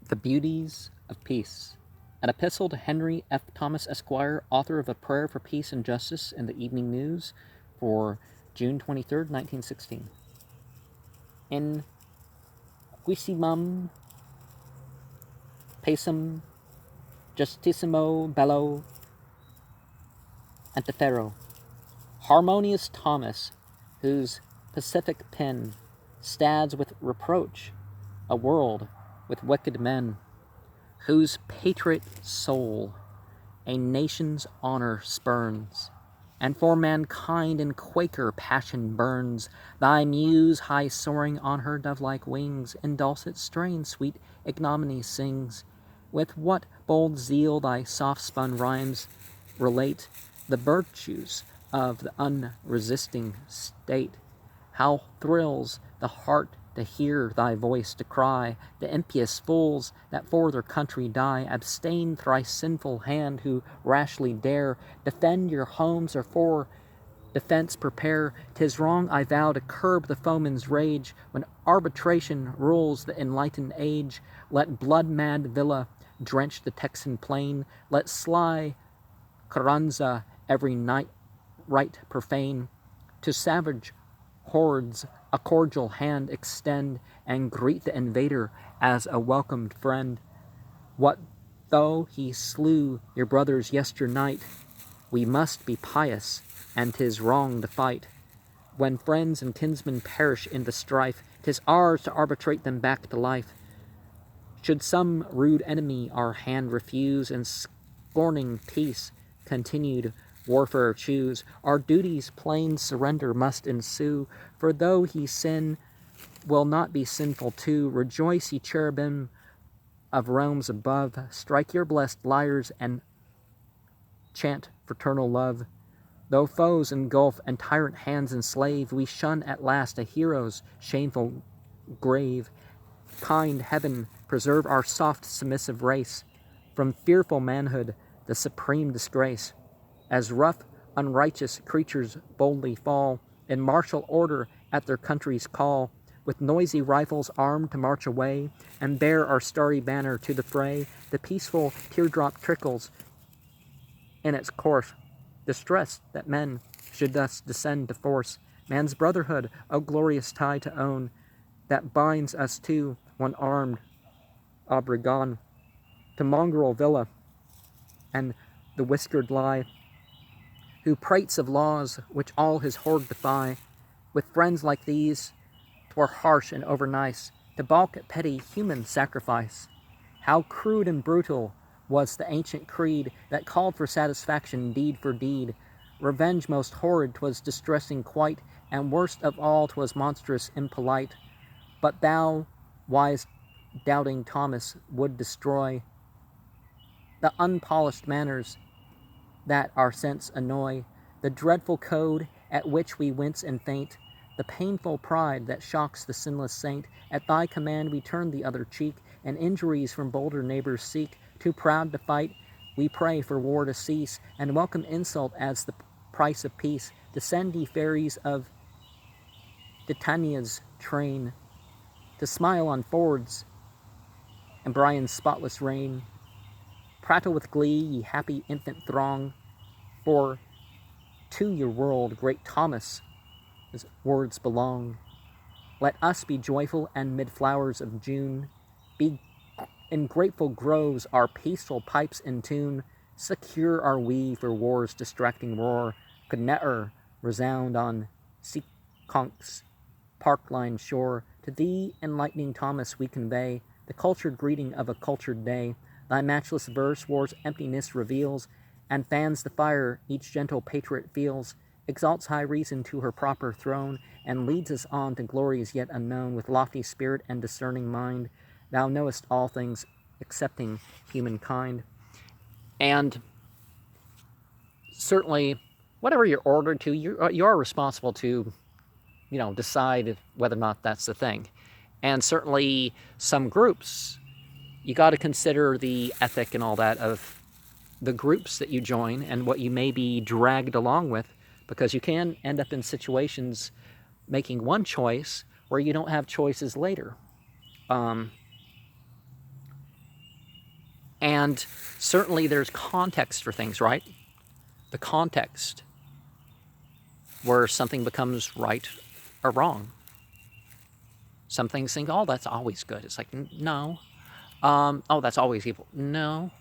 The Beauties of Peace. An epistle to Henry F. Thomas, Esquire, author of A Prayer for Peace and Justice in the Evening News for June 23rd, 1916. In Quisimum pacem justissimo bello antiferro. Harmonious Thomas, whose pacific pen stads with reproach a world with wicked men, whose patriot soul a nation's honor spurns, and for mankind in Quaker passion burns. Thy muse, high soaring on her dove-like wings, in dulcet strain sweet ignominy sings. With what bold zeal thy soft-spun rhymes relate the virtues of the unresisting state. How thrills the heart to hear thy voice decry the impious fools that for their country die. Abstain, thrice sinful hand, who rashly dare defend your homes, or for defense prepare. 'Tis wrong, I vow, to curb the foeman's rage when arbitration rules the enlightened age. Let blood-mad Villa drench the Texan plain, let sly Carranza every night right profane. To savage hordes a cordial hand extend, and greet the invader as a welcomed friend. What though he slew your brothers yesternight? We must be pious, and 'tis wrong to fight. When friends and kinsmen perish in the strife, 'tis ours to arbitrate them back to life. Should some rude enemy our hand refuse, and scorning peace continued warfare choose, our duty's plain surrender must ensue. For though he sin, will not be sinful too. Rejoice, ye cherubim of realms above, strike your blessed lyres and chant fraternal love. Though foes engulf and tyrant hands enslave, we shun at last a hero's shameful grave. Kind heaven, preserve our soft submissive race from fearful manhood, the supreme disgrace. As rough, unrighteous creatures boldly fall in martial order at their country's call, with noisy rifles armed to march away and bear our starry banner to the fray, the peaceful teardrop trickles in its course, distressed that men should thus descend to force man's brotherhood, O glorious tie to own, that binds us to one armed Obregon, to mongrel Villa and the whiskered lie, who prates of laws which all his horde defy. With friends like these, 'twere harsh and overnice to balk at petty human sacrifice. How crude and brutal was the ancient creed that called for satisfaction deed for deed. Revenge most horrid, 'twas distressing quite, and worst of all, 'twas monstrous impolite. But thou, wise doubting Thomas, would destroy the unpolished manners that our sense annoy, the dreadful code at which we wince and faint, the painful pride that shocks the sinless saint. At thy command we turn the other cheek, and injuries from bolder neighbors seek. Too proud to fight, we pray for war to cease, and welcome insult as the price of peace. Descend, ye fairies of Titania's train, to smile on Ford's and Brian's spotless reign. Prattle with glee, ye happy infant throng, for to your world great Thomas' words belong. Let us be joyful, and mid flowers of June be in grateful groves our peaceful pipes in tune. Secure are we, for war's distracting roar could ne'er resound on Seekonk's park-lined shore. To thee, enlightening Thomas, we convey the cultured greeting of a cultured day. Thy matchless verse war's emptiness reveals, and fans the fire each gentle patriot feels, exalts high reason to her proper throne, and leads us on to glories yet unknown. With lofty spirit and discerning mind, thou knowest all things excepting humankind. And certainly, whatever you're ordered to, you are responsible to, decide whether or not that's the thing. And certainly some groups, you got to consider the ethic and all that of the groups that you join and what you may be dragged along with, because you can end up in situations making one choice where you don't have choices later. And certainly there's context for things, right? The context where something becomes right or wrong. Some things think, oh, that's always good. It's like, no. Oh, that's always evil. No.